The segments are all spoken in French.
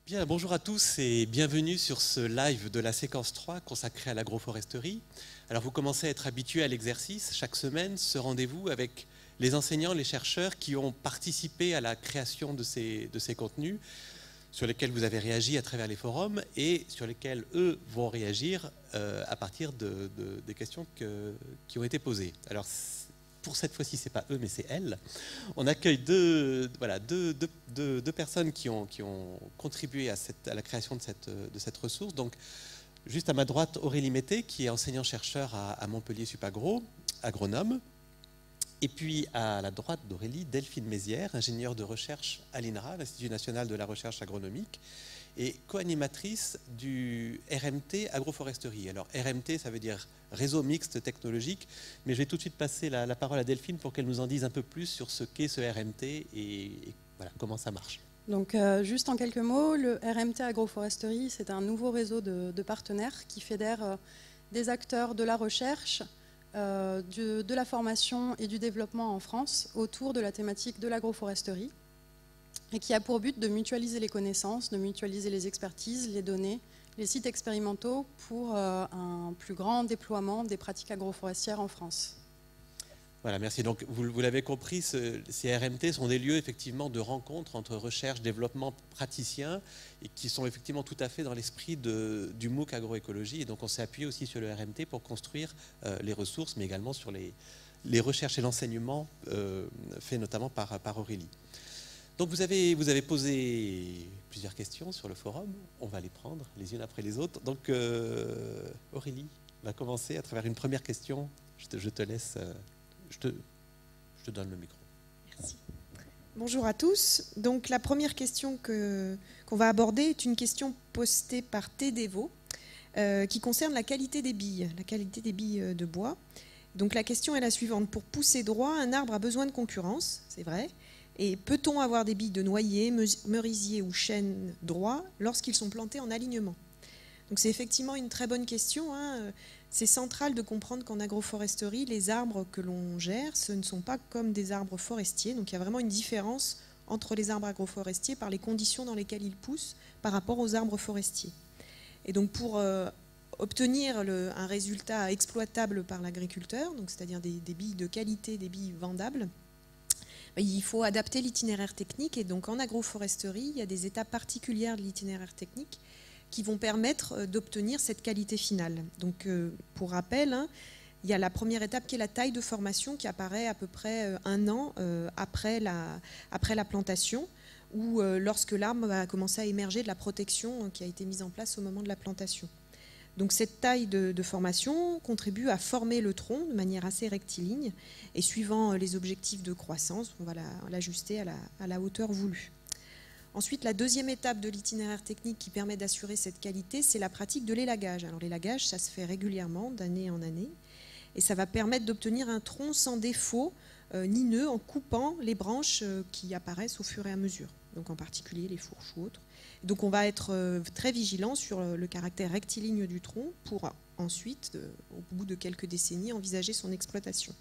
Bien, bonjour à tous et bienvenue sur ce live de la séquence 3 consacrée à l'agroforesterie. Alors vous commencez à être habitués à l'exercice. Chaque semaine, ce rendez-vous avec les enseignants, les chercheurs qui ont participé à la création de ces contenus, sur lesquels vous avez réagi à travers les forums et sur lesquels eux vont réagir à partir des questions qui ont été posées. Alors pour cette fois-ci, ce n'est pas eux, mais c'est elles. On accueille deux personnes qui ont contribué à la création de cette ressource. Donc, juste à ma droite, Aurélie Mété, qui est enseignant-chercheur à Montpellier Supagro, agronome. Et puis, à la droite d'Aurélie, Delphine Mézières, ingénieure de recherche à l'INRA, l'Institut national de la recherche agronomique, et co-animatrice du RMT agroforesterie. Alors, RMT, ça veut dire réseau mixte technologique, mais je vais tout de suite passer la parole à Delphine pour qu'elle nous en dise un peu plus sur ce qu'est ce RMT et voilà, comment ça marche. Donc, juste en quelques mots, le RMT agroforesterie, c'est un nouveau réseau de partenaires qui fédère des acteurs de la recherche, de la formation et du développement en France autour de la thématique de l'agroforesterie et qui a pour but de mutualiser les connaissances, de mutualiser les expertises, les données, les sites expérimentaux pour un plus grand déploiement des pratiques agroforestières en France. Voilà, merci. Donc, vous l'avez compris, ces RMT sont des lieux effectivement de rencontre entre recherche, développement, praticiens, et qui sont effectivement tout à fait dans l'esprit du MOOC agroécologie. Et donc, on s'est appuyé aussi sur le RMT pour construire les ressources, mais également sur les recherches et l'enseignement fait notamment par Aurélie. Donc vous avez posé plusieurs questions sur le forum, on va les prendre les unes après les autres. Donc Aurélie va commencer à travers une première question. Je te laisse, je te donne le micro. Merci. Bonjour à tous. Donc la première question qu'on va aborder est une question postée par Tédévo qui concerne la qualité des billes de bois. Donc la question est la suivante. Pour pousser droit, un arbre a besoin de concurrence, c'est vrai. Et peut-on avoir des billes de noyer, merisier ou chêne droit lorsqu'ils sont plantés en alignement? Donc c'est effectivement une très bonne question. C'est central de comprendre qu'en agroforesterie, les arbres que l'on gère, ce ne sont pas comme des arbres forestiers. Donc il y a vraiment une différence entre les arbres agroforestiers par les conditions dans lesquelles ils poussent par rapport aux arbres forestiers. Et donc pour obtenir un résultat exploitable par l'agriculteur, c'est-à-dire des billes de qualité, des billes vendables, il faut adapter l'itinéraire technique. Et donc en agroforesterie, il y a des étapes particulières de l'itinéraire technique qui vont permettre d'obtenir cette qualité finale. Donc pour rappel, il y a la première étape qui est la taille de formation qui apparaît à peu près un an après la plantation, ou lorsque l'arbre va commencer à émerger de la protection qui a été mise en place au moment de la plantation. Donc cette taille de formation contribue à former le tronc de manière assez rectiligne et suivant les objectifs de croissance, on va l'ajuster à la hauteur voulue. Ensuite, la deuxième étape de l'itinéraire technique qui permet d'assurer cette qualité, c'est la pratique de l'élagage. Alors l'élagage, ça se fait régulièrement, d'année en année, et ça va permettre d'obtenir un tronc sans défaut ni nœud en coupant les branches qui apparaissent au fur et à mesure, donc en particulier les fourches ou autres. Donc on va être très vigilant sur le caractère rectiligne du tronc pour ensuite, au bout de quelques décennies, envisager son exploitation.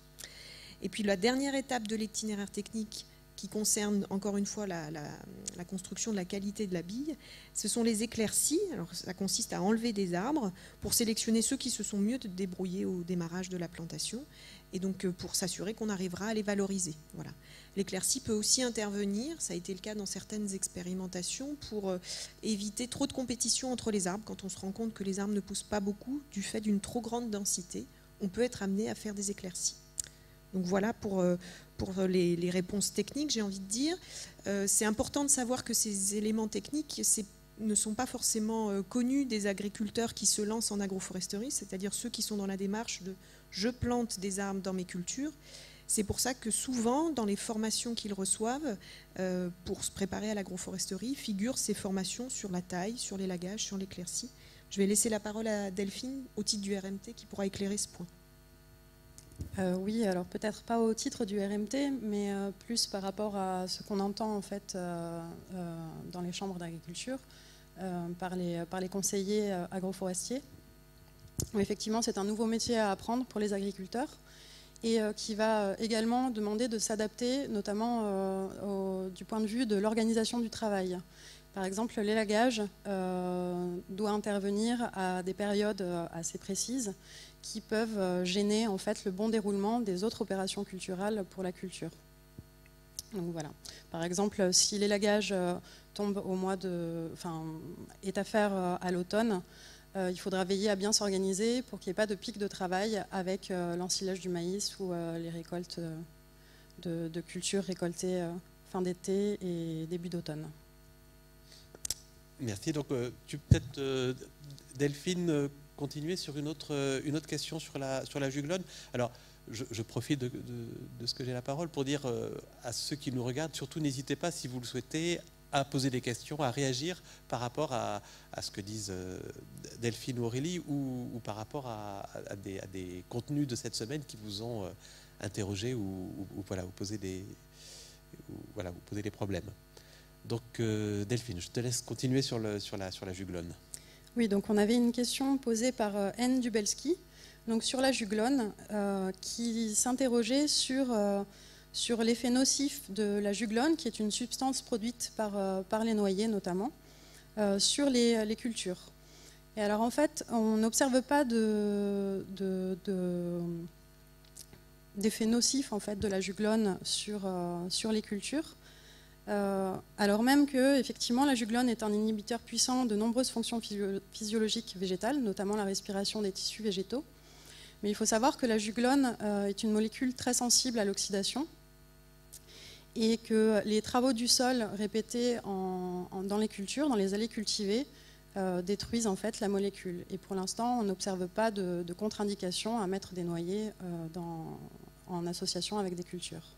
Et puis la dernière étape de l'itinéraire technique qui concerne encore une fois la construction de la qualité de la bille, ce sont les éclaircies. Alors ça consiste à enlever des arbres pour sélectionner ceux qui se sont mieux débrouillés au démarrage de la plantation et donc pour s'assurer qu'on arrivera à les valoriser. Voilà. L'éclaircie peut aussi intervenir, ça a été le cas dans certaines expérimentations, pour éviter trop de compétition entre les arbres. Quand on se rend compte que les arbres ne poussent pas beaucoup du fait d'une trop grande densité, on peut être amené à faire des éclaircies. Donc voilà pour les réponses techniques, j'ai envie de dire. C'est important de savoir que ces éléments techniques ne sont pas forcément connus des agriculteurs qui se lancent en agroforesterie, c'est-à-dire ceux qui sont dans la démarche de « je plante des arbres dans mes cultures ». C'est pour ça que souvent, dans les formations qu'ils reçoivent, pour se préparer à l'agroforesterie, figurent ces formations sur la taille, sur l'élagage, sur l'éclaircie. Je vais laisser la parole à Delphine, au titre du RMT, qui pourra éclairer ce point. Oui, alors peut-être pas au titre du RMT, mais plus par rapport à ce qu'on entend en fait dans les chambres d'agriculture par les conseillers agroforestiers. Effectivement, c'est un nouveau métier à apprendre pour les agriculteurs et qui va également demander de s'adapter, notamment du point de vue de l'organisation du travail. Par exemple, l'élagage doit intervenir à des périodes assez précises qui peuvent gêner en fait le bon déroulement des autres opérations culturelles pour la culture. Donc voilà. Par exemple, si l'élagage tombe au mois est à faire à l'automne, il faudra veiller à bien s'organiser pour qu'il n'y ait pas de pic de travail avec l'ensilage du maïs ou les récoltes de cultures récoltées fin d'été et début d'automne. Merci. Donc, tu peux peut-être, Delphine, continuer sur une autre question sur la juglone. Alors, je profite de ce que j'ai la parole pour dire à ceux qui nous regardent, surtout n'hésitez pas, si vous le souhaitez, à poser des questions, à réagir par rapport à ce que disent Delphine ou Aurélie ou par rapport à des contenus de cette semaine qui vous ont interrogé ou voilà, vous posez des problèmes. Donc Delphine, je te laisse continuer sur la juglone. Oui, donc on avait une question posée par N. Dubelski, donc sur la juglone, qui s'interrogeait sur l'effet nocif de la juglone, qui est une substance produite par les noyers notamment, sur les cultures. Et alors en fait, on n'observe pas d'effet nocif en fait, de la juglone sur les cultures, alors même que effectivement, la juglone est un inhibiteur puissant de nombreuses fonctions physiologiques végétales, notamment la respiration des tissus végétaux. Mais il faut savoir que la juglone est une molécule très sensible à l'oxydation et que les travaux du sol répétés dans les cultures, dans les allées cultivées, détruisent en fait la molécule. Et pour l'instant, on n'observe pas de contre-indication à mettre des noyers en association avec des cultures.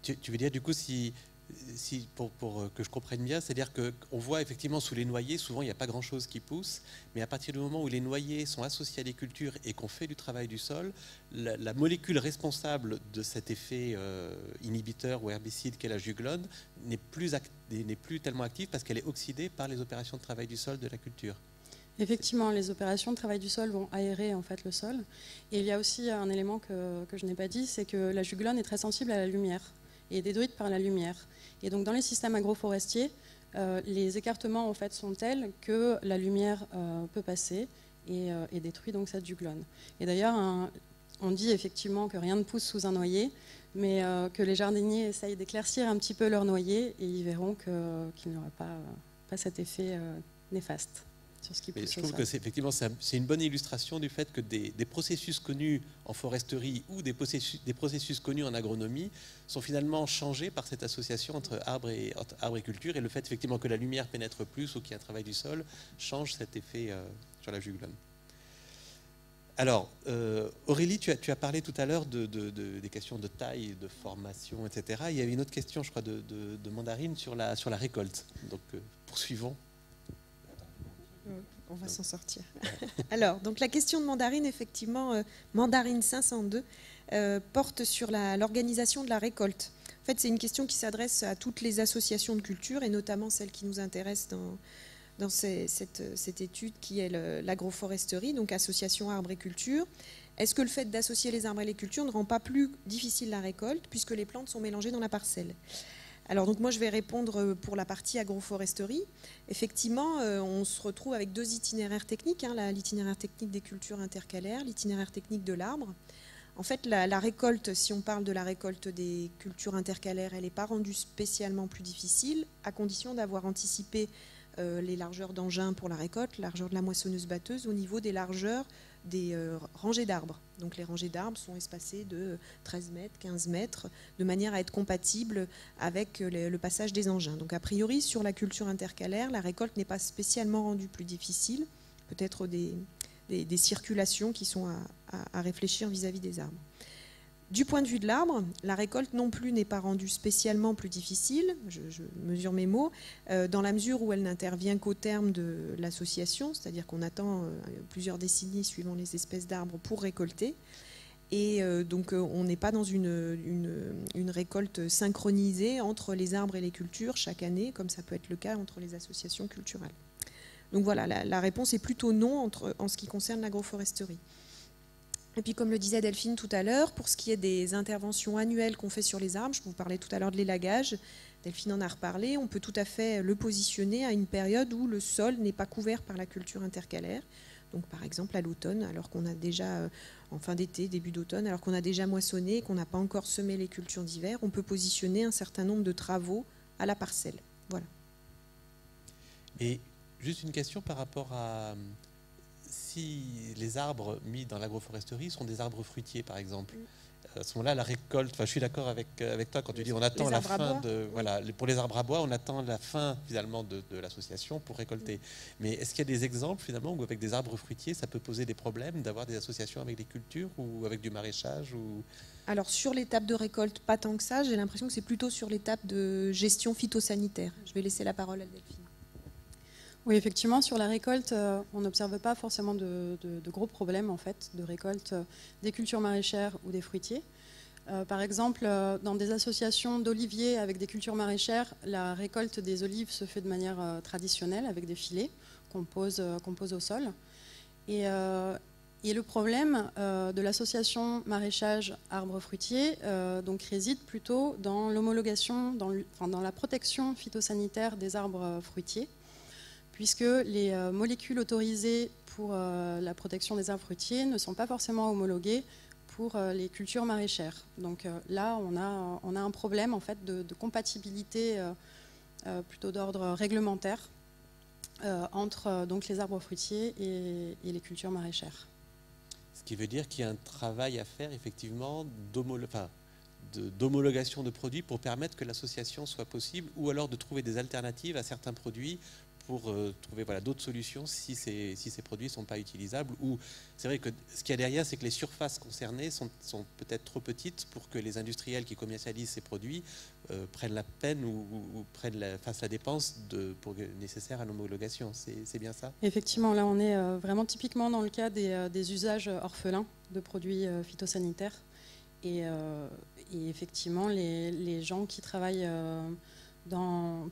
Tu veux dire du coup pour que je comprenne bien, c'est-à-dire qu'on voit effectivement sous les noyers, souvent il n'y a pas grand-chose qui pousse, mais à partir du moment où les noyers sont associés à des cultures et qu'on fait du travail du sol, la molécule responsable de cet effet inhibiteur ou herbicide qu'est la juglone n'est plus tellement active parce qu'elle est oxydée par les opérations de travail du sol de la culture. Effectivement, les opérations de travail du sol vont aérer en fait le sol. Et il y a aussi un élément que je n'ai pas dit, c'est que la juglone est très sensible à la lumière et est détruite par la lumière. Et donc dans les systèmes agroforestiers, les écartements en fait sont tels que la lumière peut passer et détruit donc cette juglone. Et d'ailleurs, on dit effectivement que rien ne pousse sous un noyer, mais que les jardiniers essayent d'éclaircir un petit peu leur noyer et ils verront qu'il n'y aura pas cet effet néfaste. Sur ce qui pousse. Je trouve que c'est une bonne illustration du fait que des processus connus en foresterie ou des processus connus en agronomie sont finalement changés par cette association entre arbre et culture, et le fait effectivement que la lumière pénètre plus ou qu'il y a un travail du sol change cet effet sur la juglone. Alors, Aurélie, tu as parlé tout à l'heure des questions de taille, de formation, etc. Il y avait une autre question, je crois, de Mandarine sur la récolte. Donc, poursuivons. On va s'en sortir. Alors, donc la question de Mandarine, effectivement, Mandarine 502, porte sur l'organisation de la récolte. En fait, c'est une question qui s'adresse à toutes les associations de culture et notamment celle qui nous intéresse dans cette étude qui est l'agroforesterie, donc association arbres et culture. Est-ce que le fait d'associer les arbres et les cultures ne rend pas plus difficile la récolte puisque les plantes sont mélangées dans la parcelle ? Alors donc moi je vais répondre pour la partie agroforesterie. Effectivement, on se retrouve avec deux itinéraires techniques, l'itinéraire technique des cultures intercalaires, l'itinéraire technique de l'arbre. En fait, la récolte, si on parle de la récolte des cultures intercalaires, elle n'est pas rendue spécialement plus difficile, à condition d'avoir anticipé les largeurs d'engins pour la récolte, la largeur de la moissonneuse-batteuse au niveau des largeurs des rangées d'arbres. Donc les rangées d'arbres sont espacées de 13 mètres, 15 mètres, de manière à être compatibles avec le passage des engins. Donc a priori, sur la culture intercalaire, la récolte n'est pas spécialement rendue plus difficile, peut-être des circulations qui sont à réfléchir vis-à-vis des arbres. Du point de vue de l'arbre, la récolte non plus n'est pas rendue spécialement plus difficile, je mesure mes mots, dans la mesure où elle n'intervient qu'au terme de l'association, c'est-à-dire qu'on attend plusieurs décennies suivant les espèces d'arbres pour récolter. Et donc on n'est pas dans une récolte synchronisée entre les arbres et les cultures chaque année, comme ça peut être le cas entre les associations culturelles. Donc voilà, la réponse est plutôt non en ce qui concerne l'agroforesterie. Et puis comme le disait Delphine tout à l'heure, pour ce qui est des interventions annuelles qu'on fait sur les arbres, je vous parlais tout à l'heure de l'élagage, Delphine en a reparlé, on peut tout à fait le positionner à une période où le sol n'est pas couvert par la culture intercalaire. Donc par exemple à l'automne, alors qu'on a déjà, en fin d'été, début d'automne, alors qu'on a déjà moissonné et qu'on n'a pas encore semé les cultures d'hiver, on peut positionner un certain nombre de travaux à la parcelle. Voilà. Et juste une question par rapport à si les arbres mis dans l'agroforesterie sont des arbres fruitiers, par exemple. À ce moment-là, la récolte, enfin, je suis d'accord avec toi quand tu dis on attend la fin de... Voilà, pour les arbres à bois, on attend la fin finalement de l'association pour récolter. Mais est-ce qu'il y a des exemples finalement où avec des arbres fruitiers, ça peut poser des problèmes d'avoir des associations avec des cultures ou avec du maraîchage ou... Alors sur l'étape de récolte, pas tant que ça. J'ai l'impression que c'est plutôt sur l'étape de gestion phytosanitaire. Je vais laisser la parole à Delphine. Oui, effectivement, sur la récolte, on n'observe pas forcément de gros problèmes en fait, de récolte des cultures maraîchères ou des fruitiers. Par exemple, dans des associations d'oliviers avec des cultures maraîchères, la récolte des olives se fait de manière traditionnelle avec des filets qu'on pose au sol. Et le problème de l'association maraîchage arbres fruitiers donc réside plutôt dans l'homologation, dans la protection phytosanitaire des arbres fruitiers, puisque les molécules autorisées pour la protection des arbres fruitiers ne sont pas forcément homologuées pour les cultures maraîchères. Donc là, on a un problème en fait, de compatibilité plutôt d'ordre réglementaire entre donc, les arbres fruitiers et les cultures maraîchères. Ce qui veut dire qu'il y a un travail à faire effectivement d'homologation de produits pour permettre que l'association soit possible, ou alors de trouver des alternatives à certains produits pour trouver d'autres solutions si ces produits ne sont pas utilisables. Ou c'est vrai que ce qu'il y a derrière, c'est que les surfaces concernées sont peut-être trop petites pour que les industriels qui commercialisent ces produits prennent la peine ou fassent la dépense nécessaire à l'homologation. C'est bien ça? Effectivement, là on est vraiment typiquement dans le cas des usages orphelins de produits phytosanitaires. Et effectivement, les gens qui travaillent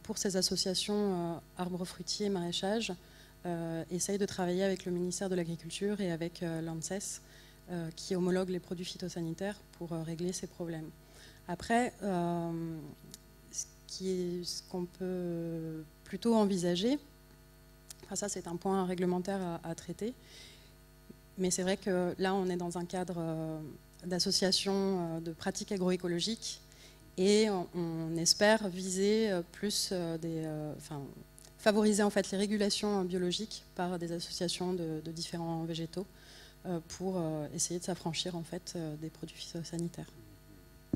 pour ces associations arbres fruitiers et maraîchage essayent de travailler avec le ministère de l'Agriculture et avec l'ANSES qui homologue les produits phytosanitaires pour régler ces problèmes. Après, ce qu'on peut plutôt envisager, enfin ça c'est un point réglementaire à traiter, mais c'est vrai que là on est dans un cadre d'association de pratiques agroécologiques et on espère viser plus favoriser en fait les régulations biologiques par des associations de différents végétaux pour essayer de s'affranchir en fait des produits phytosanitaires.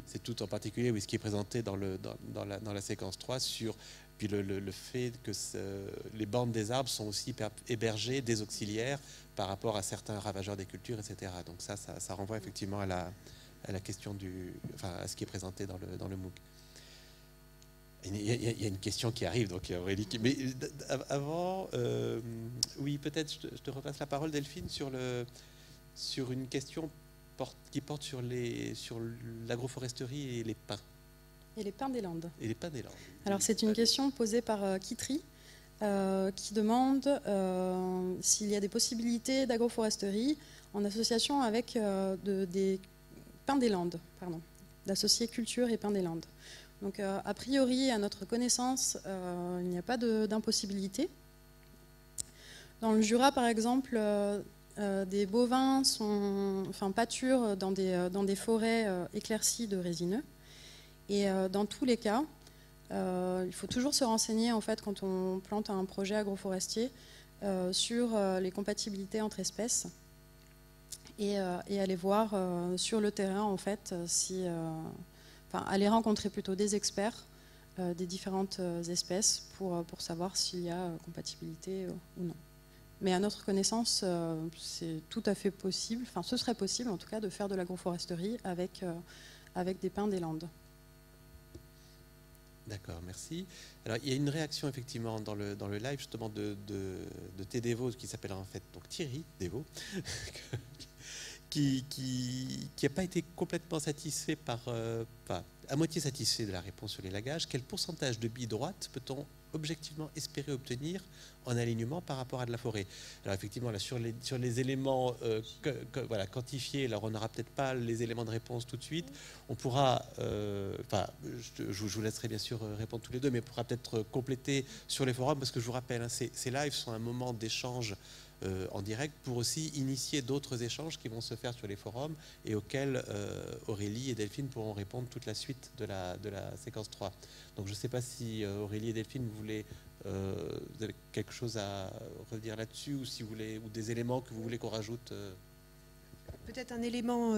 C'est tout en particulier ce qui est présenté dans la séquence 3 sur puis le fait que les bandes des arbres sont aussi hébergées des auxiliaires par rapport à certains ravageurs des cultures, etc. Donc ça renvoie effectivement à la question à ce qui est présenté dans le MOOC. Il y a une question qui arrive, donc Aurélie. Mais avant, oui, peut-être je te repasse la parole, Delphine, sur une question qui porte sur l'agroforesterie et les pins. Et les pins des Landes. Et les pins des Landes. Alors c'est une question posée par Kitry qui demande s'il y a des possibilités d'agroforesterie en association avec des pins des Landes, d'associer culture et pins des Landes. Donc a priori, à notre connaissance, il n'y a pas d'impossibilité. Dans le Jura, par exemple, des bovins pâturent dans des forêts éclaircies de résineux. Et dans tous les cas, il faut toujours se renseigner en fait, quand on plante un projet agroforestier sur les compatibilités entre espèces et aller voir sur le terrain en fait, aller rencontrer plutôt des experts des différentes espèces pour savoir s'il y a compatibilité ou non. Mais à notre connaissance, c'est tout à fait possible, ce serait possible en tout cas de faire de l'agroforesterie avec des pins des Landes. D'accord, merci. Alors, il y a une réaction effectivement dans le live justement de T. Devaux qui s'appelle en fait donc Thierry Devaux, qui n'a pas été complètement satisfait à moitié satisfait de la réponse sur les lagages. Quel pourcentage de billes droites peut-on objectivement espérer obtenir en alignement par rapport à de la forêt. Alors effectivement, là, sur les éléments voilà, quantifiés, alors on n'aura peut-être pas les éléments de réponse tout de suite. On pourra, je vous laisserai bien sûr répondre tous les deux, mais on pourra peut-être compléter sur les forums, parce que je vous rappelle, hein, ces lives sont un moment d'échange en direct pour aussi initier d'autres échanges qui vont se faire sur les forums et auxquels Aurélie et Delphine pourront répondre toute la suite de la séquence 3. Donc je ne sais pas si Aurélie et Delphine, vous avez quelque chose à redire là-dessus, ou si vous voulez, ou des éléments que vous voulez qu'on rajoute. Peut-être un élément,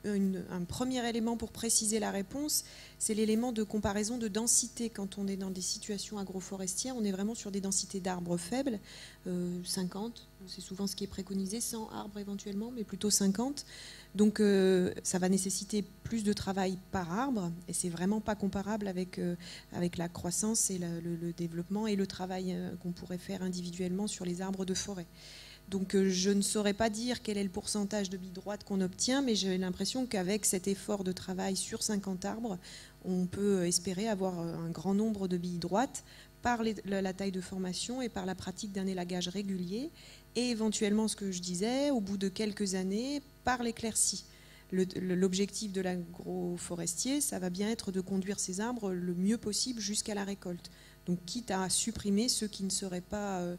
un premier élément pour préciser la réponse, c'est l'élément de comparaison de densité. Quand on est dans des situations agroforestières, on est vraiment sur des densités d'arbres faibles, 50, c'est souvent ce qui est préconisé, 100 arbres éventuellement, mais plutôt 50. Donc ça va nécessiter plus de travail par arbre, et c'est vraiment pas comparable avec la croissance et le développement et le travail qu'on pourrait faire individuellement sur les arbres de forêt. Donc je ne saurais pas dire quel est le pourcentage de billes droites qu'on obtient, mais j'ai l'impression qu'avec cet effort de travail sur 50 arbres, on peut espérer avoir un grand nombre de billes droites par la taille de formation et par la pratique d'un élagage régulier, et éventuellement, ce que je disais, au bout de quelques années, par l'éclaircie. L'objectif de l'agroforestier, ça va bien être de conduire ces arbres le mieux possible jusqu'à la récolte. Donc, quitte à supprimer ceux qui n'auraient pas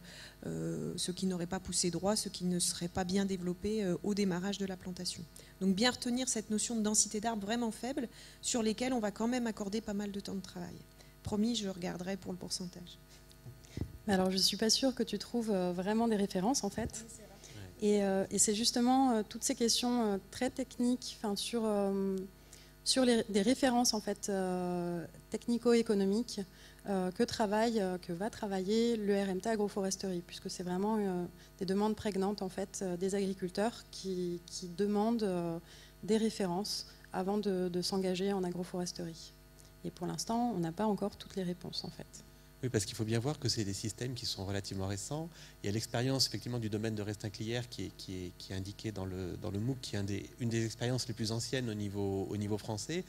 poussé droit, ceux qui ne seraient pas bien développés au démarrage de la plantation. Donc, bien retenir cette notion de densité d'arbres vraiment faible, sur lesquels on va quand même accorder pas mal de temps de travail. Promis, je regarderai pour le pourcentage. Alors, je ne suis pas sûre que tu trouves vraiment des références, en fait. Et c'est justement toutes ces questions très techniques, sur des références en fait, technico-économiques que va travailler le RMT agroforesterie, puisque c'est vraiment des demandes prégnantes en fait, des agriculteurs qui demandent des références avant de s'engager en agroforesterie. Et pour l'instant, on n'a pas encore toutes les réponses en fait. Oui, parce qu'il faut bien voir que c'est des systèmes qui sont relativement récents. Il y a l'expérience effectivement du domaine de Restinglières qui est indiquée dans le MOOC, qui est une des expériences les plus anciennes au niveau français.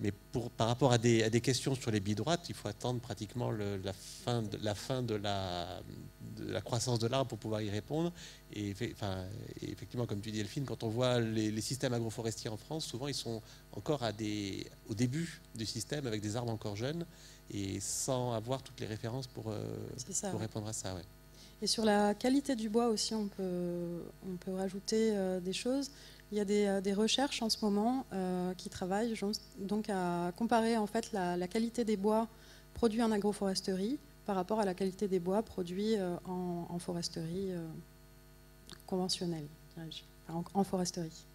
Mais par rapport à des questions sur les billes droites, il faut attendre pratiquement la fin de la croissance de l'arbre pour pouvoir y répondre. Et effectivement, comme tu dis Delphine, quand on voit les systèmes agroforestiers en France, souvent ils sont encore au début du système avec des arbres encore jeunes, et sans avoir toutes les références pour répondre à ça. Ouais. Et sur la qualité du bois aussi, on peut rajouter des choses. Il y a des recherches en ce moment qui travaillent donc à comparer en fait la qualité des bois produits en agroforesterie par rapport à la qualité des bois produits en foresterie conventionnelle, en foresterie.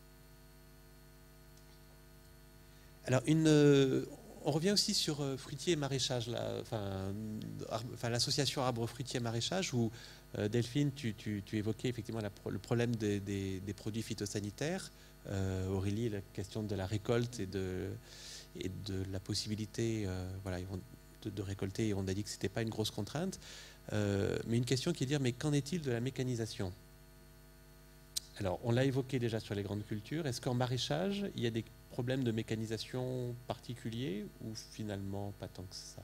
Alors on revient aussi sur fruitier et maraîchage, l'association arbre fruitier maraîchage, où Delphine, tu évoquais effectivement le problème des produits phytosanitaires. Aurélie, la question de la récolte et de la possibilité de récolter. On a dit que ce n'était pas une grosse contrainte. Mais une question qui est de dire, mais qu'en est-il de la mécanisation ? Alors, on l'a évoqué déjà sur les grandes cultures. Est-ce qu'en maraîchage, il y a des problèmes de mécanisation particuliers, ou finalement pas tant que ça?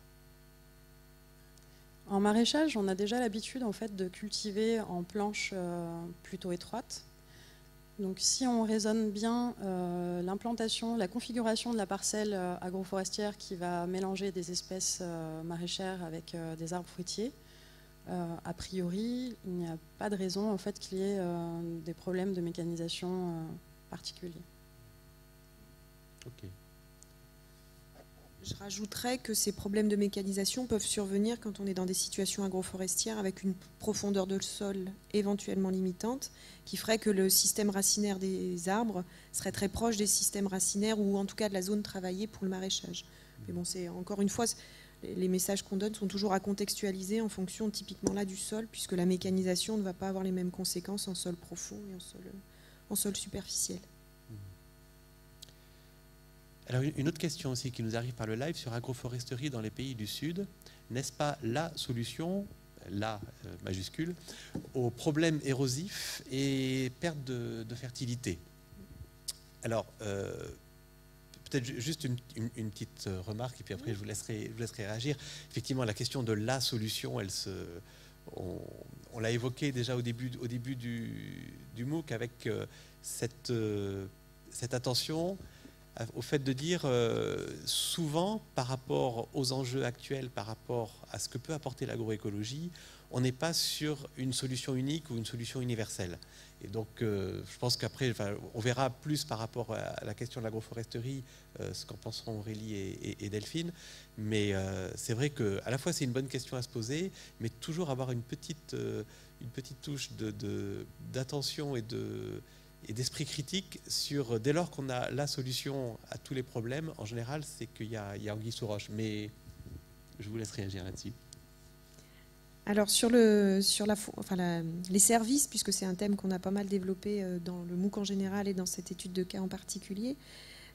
En maraîchage, on a déjà l'habitude en fait, de cultiver en planches plutôt étroites. Donc si on raisonne bien l'implantation, la configuration de la parcelle agroforestière qui va mélanger des espèces maraîchères avec des arbres fruitiers, a priori, il n'y a pas de raison en fait, qu'il y ait des problèmes de mécanisation particuliers. Okay. Je rajouterais que ces problèmes de mécanisation peuvent survenir quand on est dans des situations agroforestières avec une profondeur de sol éventuellement limitante, qui ferait que le système racinaire des arbres serait très proche des systèmes racinaires, ou en tout cas de la zone travaillée pour le maraîchage. Mais bon, c'est encore une fois, les messages qu'on donne sont toujours à contextualiser en fonction typiquement là du sol, puisque la mécanisation ne va pas avoir les mêmes conséquences en sol profond et en sol superficiel. Alors une autre question aussi qui nous arrive par le live sur agroforesterie dans les pays du Sud. N'est-ce pas la solution, la majuscule, aux problèmes érosifs et perte de fertilité? Alors, peut-être juste une petite remarque, et puis après je vous laisserai réagir. Effectivement, la question de la solution, on l'a évoqué déjà au début du MOOC, avec cette attention au fait de dire souvent, par rapport aux enjeux actuels, par rapport à ce que peut apporter l'agroécologie, on n'est pas sur une solution unique ou une solution universelle. Et donc, je pense qu'après, on verra plus par rapport à la question de l'agroforesterie, ce qu'en penseront Aurélie et Delphine. Mais c'est vrai qu'à la fois, c'est une bonne question à se poser, mais toujours avoir une petite touche d'attention et d'esprit critique sur, dès lors qu'on a la solution à tous les problèmes, en général, c'est qu'il y a anguille sous roche. Mais je vous laisse réagir là-dessus. Alors sur les services, puisque c'est un thème qu'on a pas mal développé dans le MOOC en général et dans cette étude de cas en particulier,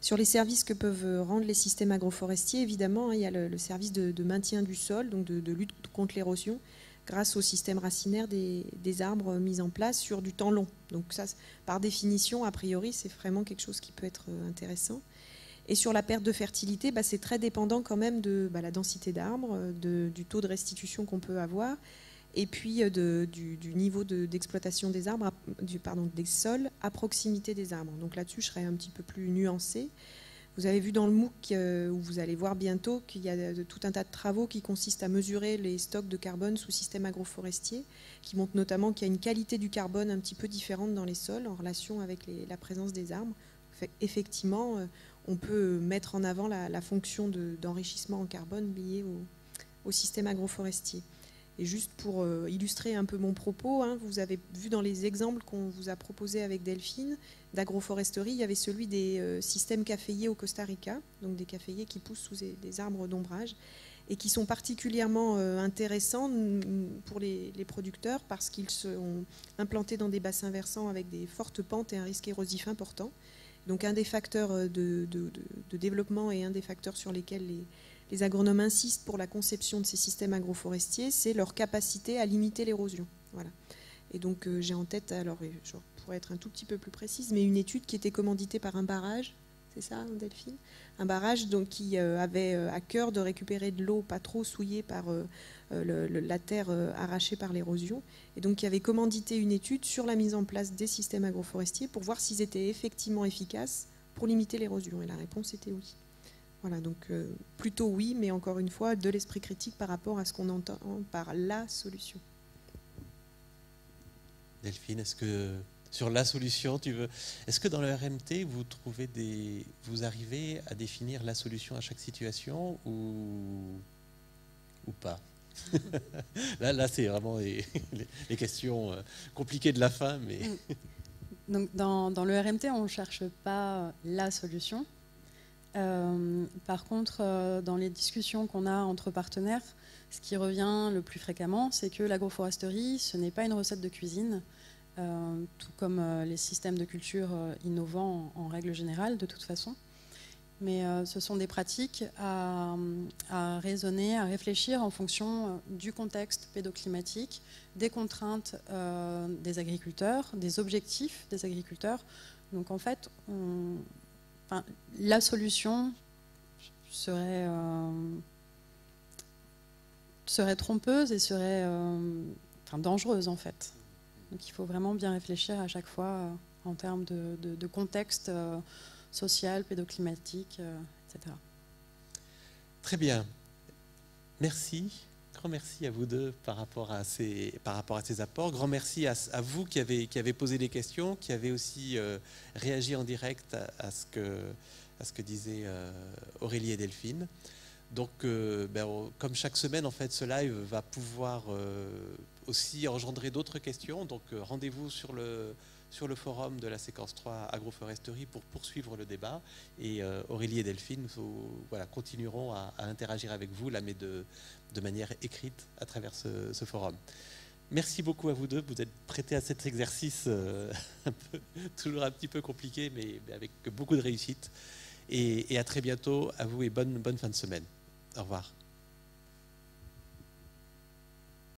sur les services que peuvent rendre les systèmes agroforestiers, évidemment, il y a le service de maintien du sol, donc de lutte contre l'érosion, grâce au système racinaire des arbres mis en place sur du temps long. Donc ça, par définition, a priori, c'est vraiment quelque chose qui peut être intéressant. Et sur la perte de fertilité, c'est très dépendant quand même de la densité d'arbres, du taux de restitution qu'on peut avoir, et puis du niveau d'exploitation des arbres, des sols à proximité des arbres. Donc là-dessus, je serais un petit peu plus nuancée. Vous avez vu dans le MOOC, où vous allez voir bientôt, qu'il y a tout un tas de travaux qui consistent à mesurer les stocks de carbone sous système agroforestier, qui montrent notamment qu'il y a une qualité du carbone un petit peu différente dans les sols en relation avec la présence des arbres. Effectivement, on peut mettre en avant la fonction d'enrichissement en carbone liée au système agroforestier. Et juste pour illustrer un peu mon propos, vous avez vu dans les exemples qu'on vous a proposés avec Delphine d'agroforesterie, il y avait celui des systèmes caféiers au Costa Rica, donc des caféiers qui poussent sous des arbres d'ombrage et qui sont particulièrement intéressants pour les producteurs parce qu'ils sont implantés dans des bassins versants avec des fortes pentes et un risque érosif important. Donc un des facteurs de développement et un des facteurs sur lesquels les agronomes insistent pour la conception de ces systèmes agroforestiers, c'est leur capacité à limiter l'érosion. Voilà. Et donc j'ai en tête, alors je pourrais être un tout petit peu plus précise, mais une étude qui était commanditée par un barrage, c'est ça Delphine ? Un barrage donc, qui avait à cœur de récupérer de l'eau pas trop souillée par la terre arrachée par l'érosion, et donc qui avait commandité une étude sur la mise en place des systèmes agroforestiers pour voir s'ils étaient effectivement efficaces pour limiter l'érosion. Et la réponse était oui. Voilà, donc plutôt oui, mais encore une fois, de l'esprit critique par rapport à ce qu'on entend par la solution. Delphine, est-ce que sur la solution, est-ce que dans le RMT, vous arrivez à définir la solution à chaque situation ou pas? Là, c'est vraiment les questions compliquées de la fin. Mais... Donc, dans le RMT, on ne cherche pas la solution. Par contre, dans les discussions qu'on a entre partenaires, ce qui revient le plus fréquemment, c'est que l'agroforesterie, ce n'est pas une recette de cuisine, tout comme les systèmes de culture innovants en règle générale, de toute façon. Mais ce sont des pratiques à raisonner, à réfléchir en fonction du contexte pédoclimatique, des contraintes des agriculteurs, des objectifs des agriculteurs. Donc en fait, la solution serait trompeuse et serait dangereuse en fait. Donc il faut vraiment bien réfléchir à chaque fois en termes de contexte social, pédoclimatique, etc. Très bien. Merci. Grand merci à vous deux par rapport à ces apports. Grand merci à vous qui avez posé des questions, qui avez aussi réagi en direct à ce que disaient Aurélie et Delphine. Donc, comme chaque semaine, en fait, ce live va pouvoir aussi engendrer d'autres questions. Donc, rendez-vous sur le forum de la séquence 3 agroforesterie pour poursuivre le débat. Et Aurélie et Delphine continueront à interagir avec vous, là, mais de manière écrite à travers ce forum. Merci beaucoup à vous deux. Vous êtes prêtés à cet exercice toujours un petit peu compliqué, mais avec beaucoup de réussite. Et à très bientôt à vous et bonne fin de semaine. Au revoir.